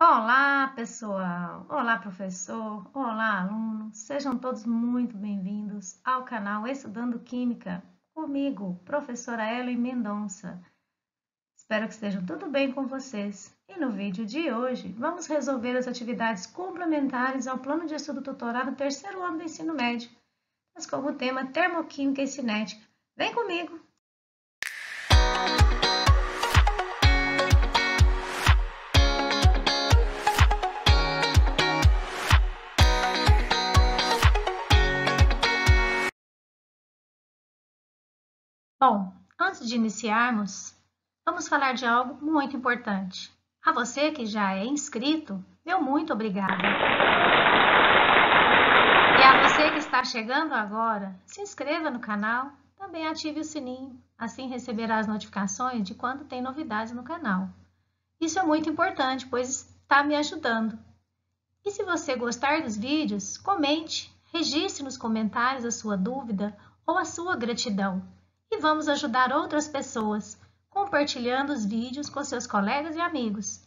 Olá, pessoal! Olá, professor! Olá, alunos! Sejam todos muito bem-vindos ao canal Estudando Química, comigo, professora Ellen Mendonça. Espero que estejam tudo bem com vocês. E no vídeo de hoje, vamos resolver as atividades complementares ao plano de estudo tutorado do terceiro ano do ensino médio, mas com o tema Termoquímica e Cinética. Vem comigo! Bom, antes de iniciarmos, vamos falar de algo muito importante. A você que já é inscrito, meu muito obrigada. E a você que está chegando agora, se inscreva no canal, também ative o sininho, assim receberá as notificações de quando tem novidades no canal. Isso é muito importante, pois está me ajudando. E se você gostar dos vídeos, comente, registre nos comentários a sua dúvida ou a sua gratidão. E vamos ajudar outras pessoas, compartilhando os vídeos com seus colegas e amigos.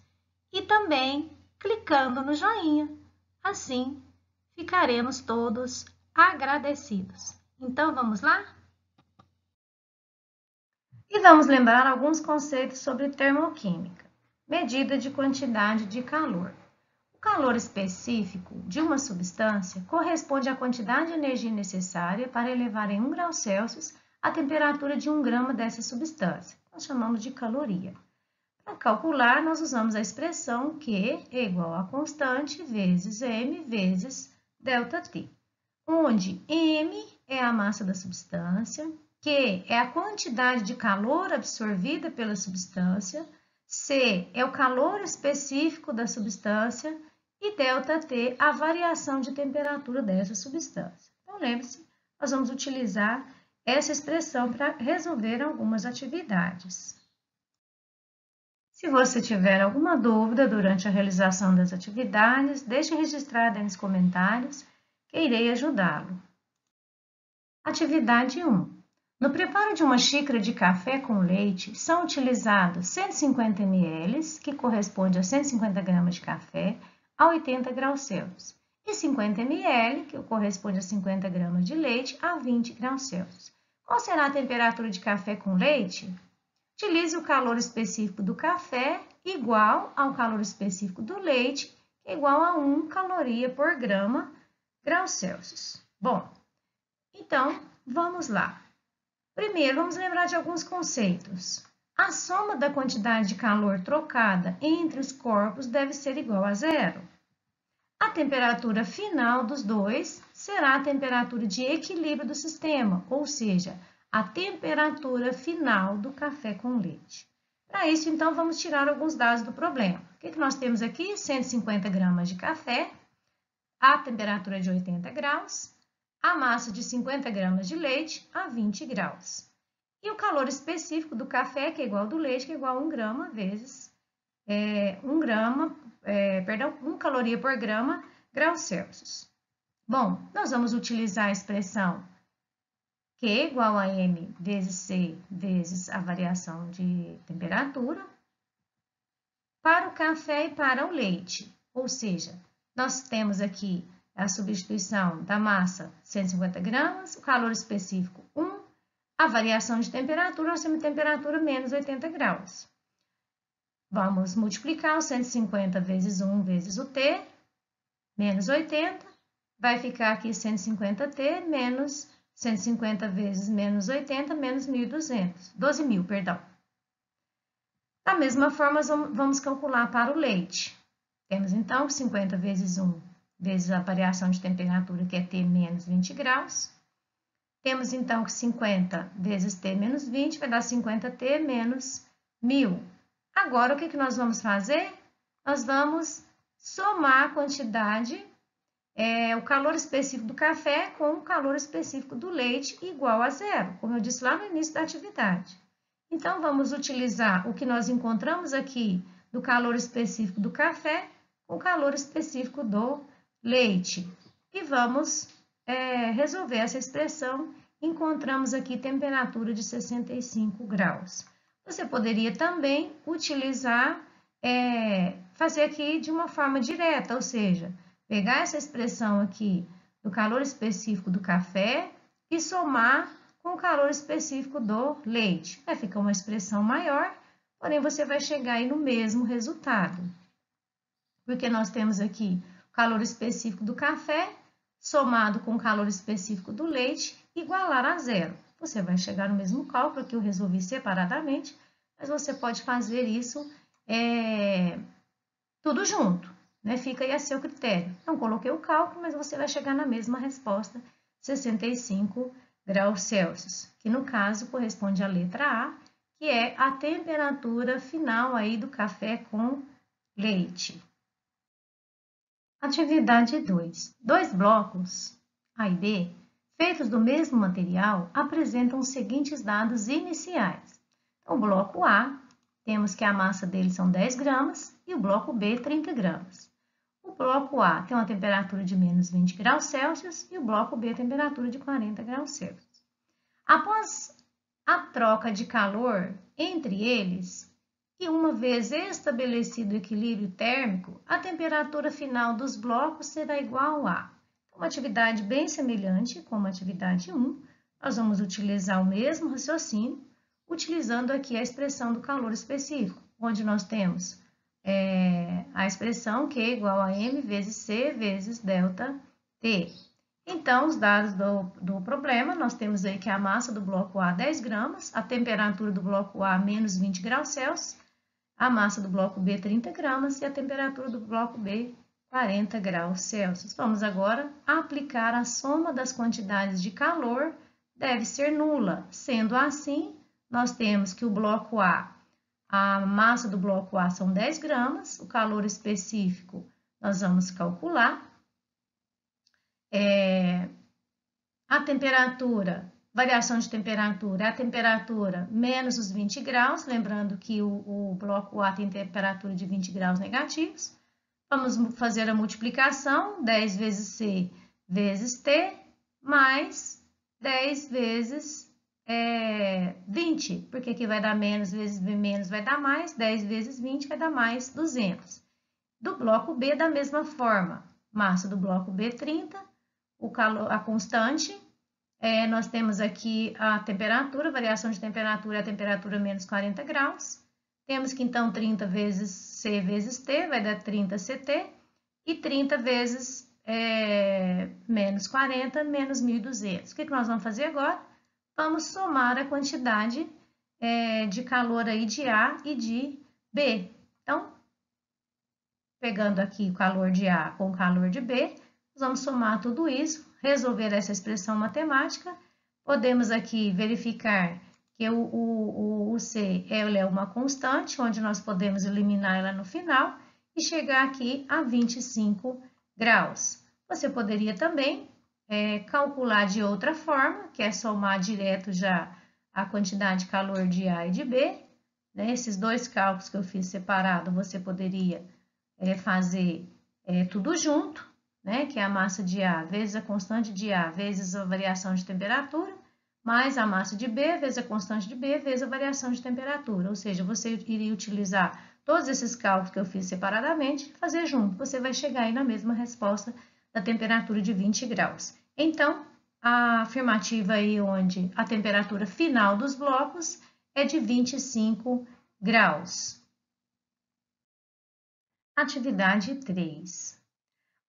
E também clicando no joinha. Assim, ficaremos todos agradecidos. Então, vamos lá? E vamos lembrar alguns conceitos sobre termoquímica. Medida de quantidade de calor. O calor específico de uma substância corresponde à quantidade de energia necessária para elevar em 1 grau Celsius a temperatura de 1 grama dessa substância. Nós chamamos de caloria. Para calcular, nós usamos a expressão Q é igual a constante vezes M vezes ΔT, onde M é a massa da substância, Q é a quantidade de calor absorvida pela substância, C é o calor específico da substância e ΔT a variação de temperatura dessa substância. Então, lembre-se, nós vamos utilizar essa expressão para resolver algumas atividades. Se você tiver alguma dúvida durante a realização das atividades, deixe registrada nos comentários que irei ajudá-lo. Atividade 1. No preparo de uma xícara de café com leite, são utilizados 150 ml, que corresponde a 150 gramas de café, a 80 graus Celsius, e 50 ml, que corresponde a 50 gramas de leite, a 20 graus Celsius. Qual será a temperatura de café com leite? Utilize o calor específico do café igual ao calor específico do leite, que é igual a 1 caloria por grama graus Celsius. Bom, então, vamos lá. Primeiro, vamos lembrar de alguns conceitos. A soma da quantidade de calor trocada entre os corpos deve ser igual a zero. A temperatura final dos dois será a temperatura de equilíbrio do sistema, ou seja, a temperatura final do café com leite. Para isso, então, vamos tirar alguns dados do problema. O que nós temos aqui? 150 gramas de café, a temperatura de 80 graus, a massa de 50 gramas de leite a 20 graus. E o calor específico do café, que é igual ao do leite, que é igual a 1 grama vezes 1 caloria por grama graus Celsius. Bom, nós vamos utilizar a expressão Q igual a M vezes C vezes a variação de temperatura para o café e para o leite. Ou seja, nós temos aqui a substituição da massa 150 gramas, o calor específico 1, a variação de temperatura, nós temos temperatura menos 80 graus. Vamos multiplicar o 150 vezes 1 vezes o T, menos 80, vai ficar aqui 150T menos 150 vezes menos 80, menos 1.200, 12.000, perdão. Da mesma forma, vamos calcular para o leite. Temos, então, 50 vezes 1 vezes a variação de temperatura, que é T menos 20 graus. Temos, então, que 50 vezes T menos 20 vai dar 50T menos 1.000. Agora, o que nós vamos fazer? Nós vamos somar a quantidade, o calor específico do café com o calor específico do leite igual a zero, como eu disse lá no início da atividade. Então, vamos utilizar o que nós encontramos aqui do calor específico do café com o calor específico do leite. E vamos resolver essa expressão. Encontramos aqui temperatura de 65 graus. Você poderia também utilizar, fazer aqui de uma forma direta, ou seja, pegar essa expressão aqui do calor específico do café e somar com o calor específico do leite. Vai ficar uma expressão maior, porém você vai chegar aí no mesmo resultado. Porque nós temos aqui o calor específico do café somado com o calor específico do leite igualar a zero. Você vai chegar no mesmo cálculo que eu resolvi separadamente, mas você pode fazer isso tudo junto, né? Fica aí a seu critério. Não coloquei o cálculo, mas você vai chegar na mesma resposta, 65 graus Celsius, que no caso corresponde à letra A, que é a temperatura final aí do café com leite. Atividade 2. Dois blocos, A e B, feitos do mesmo material, apresentam os seguintes dados iniciais. Então, o bloco A, temos que a massa dele são 10 gramas e o bloco B, 30 gramas. O bloco A tem uma temperatura de menos 20 graus Celsius e o bloco B, temperatura de 40 graus Celsius. Após a troca de calor entre eles, e uma vez estabelecido o equilíbrio térmico, a temperatura final dos blocos será igual a uma atividade bem semelhante como a atividade 1. Nós vamos utilizar o mesmo raciocínio, utilizando aqui a expressão do calor específico, onde nós temos a expressão Q igual a M vezes C vezes delta T. Então, os dados do problema, nós temos aí que a massa do bloco A 10 gramas, a temperatura do bloco A menos 20 graus Celsius, a massa do bloco B 30 gramas e a temperatura do bloco B 40 graus Celsius. Vamos agora aplicar a soma das quantidades de calor, deve ser nula. Sendo assim, nós temos que o bloco a massa do bloco A são 10 gramas, o calor específico nós vamos calcular. A temperatura, variação de temperatura, é a temperatura menos os 20 graus, lembrando que o bloco A tem temperatura de 20 graus negativos. Vamos fazer a multiplicação, 10 vezes C vezes T, mais 10 vezes 20, porque aqui vai dar menos vezes menos vai dar mais, 10 vezes 20 vai dar mais 200. Do bloco B, da mesma forma, massa do bloco B 30, o calor, a constante, nós temos aqui a temperatura, variação de temperatura é a temperatura menos 40 graus. Temos que então 30 vezes C vezes T vai dar 30 CT e 30 vezes menos 40 menos 1.200. O que nós vamos fazer agora? Vamos somar a quantidade de calor aí de A e de B. Então, pegando aqui o calor de A com o calor de B, nós vamos somar tudo isso, resolver essa expressão matemática. Podemos aqui verificar que o C é uma constante, onde nós podemos eliminar ela no final e chegar aqui a 25 graus. Você poderia também calcular de outra forma, que é somar direto já a quantidade de calor de A e de B. Né? Esses dois cálculos que eu fiz separado, você poderia fazer tudo junto, né? Que é a massa de A vezes a constante de A vezes a variação de temperatura, mais a massa de B vezes a constante de B vezes a variação de temperatura. Ou seja, você iria utilizar todos esses cálculos que eu fiz separadamente e fazer junto. Você vai chegar aí na mesma resposta da temperatura de 20 graus. Então, a afirmativa aí onde a temperatura final dos blocos é de 25 graus. Atividade 3.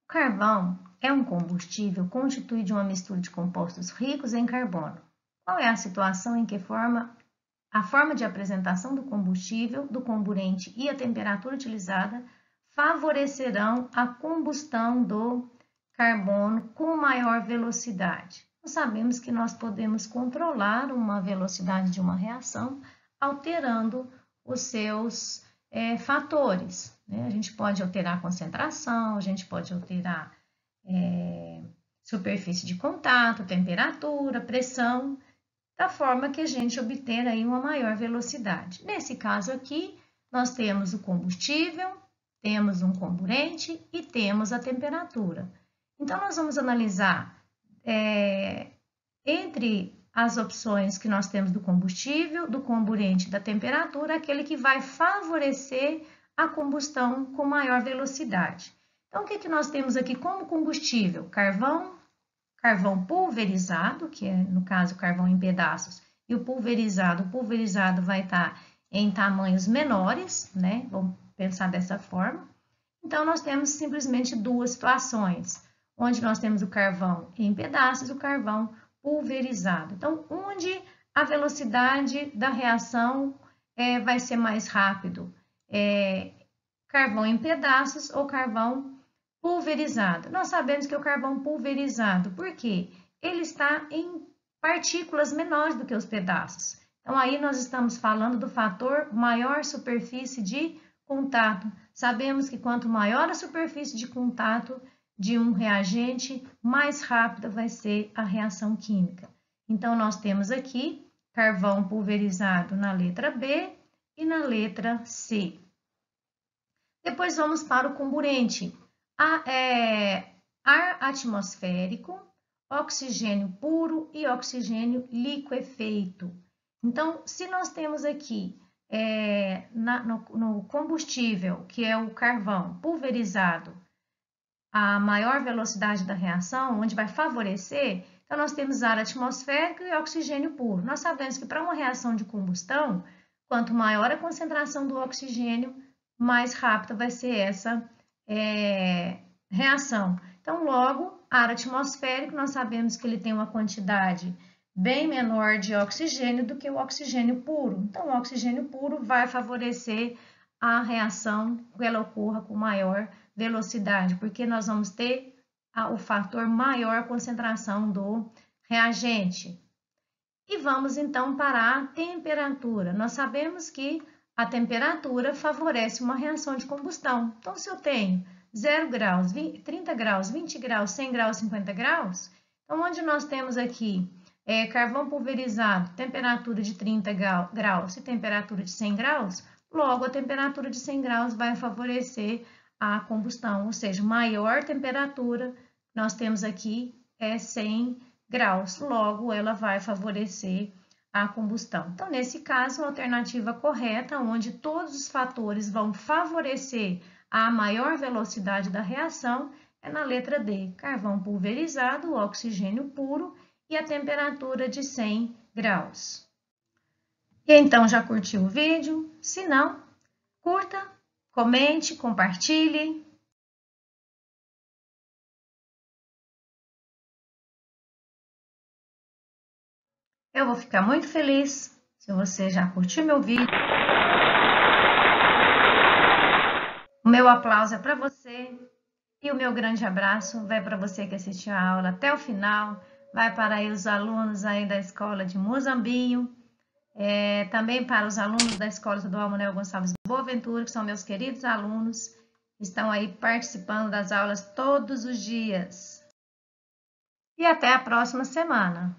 O carvão é um combustível constituído de uma mistura de compostos ricos em carbono. Qual é a situação em que a forma de apresentação do combustível, do comburente e a temperatura utilizada favorecerão a combustão do carbono com maior velocidade? Nós sabemos que nós podemos controlar uma velocidade de uma reação alterando os seus fatores. Né? A gente pode alterar a concentração, a gente pode alterar superfície de contato, temperatura, pressão, da forma que a gente obter aí uma maior velocidade. Nesse caso aqui, nós temos o combustível, temos um comburente e temos a temperatura. Então, nós vamos analisar entre as opções que nós temos do combustível, do comburente, da temperatura, aquele que vai favorecer a combustão com maior velocidade. Então, o que nós temos aqui como combustível? Carvão pulverizado, que é, no caso, carvão em pedaços, e o pulverizado vai estar em tamanhos menores, né? Vamos pensar dessa forma. Então, nós temos simplesmente duas situações, onde nós temos o carvão em pedaços e o carvão pulverizado. Então, onde a velocidade da reação vai ser mais rápido? Carvão em pedaços ou carvão pulverizado? Nós sabemos que o carvão pulverizado, por quê? Ele está em partículas menores do que os pedaços. Então, aí nós estamos falando do fator maior superfície de contato. Sabemos que quanto maior a superfície de contato de um reagente, mais rápida vai ser a reação química. Então, nós temos aqui carvão pulverizado na letra B e na letra C. Depois vamos para o comburente. Ar atmosférico, oxigênio puro e oxigênio liquefeito. Então, se nós temos aqui no combustível, que é o carvão pulverizado, a maior velocidade da reação, onde vai favorecer, então nós temos ar atmosférico e oxigênio puro. Nós sabemos que para uma reação de combustão, quanto maior a concentração do oxigênio, mais rápida vai ser essa reação. Então, logo, ar atmosférico, nós sabemos que ele tem uma quantidade bem menor de oxigênio do que o oxigênio puro. Então, o oxigênio puro vai favorecer a reação que ela ocorra com maior velocidade, porque nós vamos ter o fator maior concentração do reagente. E vamos então para a temperatura. Nós sabemos que a temperatura favorece uma reação de combustão. Então, se eu tenho 0 graus, 30 graus, 20 graus, 100 graus, 50 graus, então onde nós temos aqui carvão pulverizado, temperatura de 30 graus e temperatura de 100 graus, logo a temperatura de 100 graus vai favorecer a combustão, ou seja, maior temperatura nós temos aqui 100 graus, logo ela vai favorecer a combustão. Então, nesse caso, a alternativa correta, onde todos os fatores vão favorecer a maior velocidade da reação, é na letra D, carvão pulverizado, oxigênio puro e a temperatura de 100 graus. E então, já curtiu o vídeo? Se não, curta, comente, compartilhe. Eu vou ficar muito feliz se você já curtiu meu vídeo. O meu aplauso é para você e o meu grande abraço vai para você que assistiu a aula até o final, vai para aí os alunos aí da escola de Muzambinho, também para os alunos da escola estadual Manuel Gonçalves Boaventura, que são meus queridos alunos, estão aí participando das aulas todos os dias. E até a próxima semana.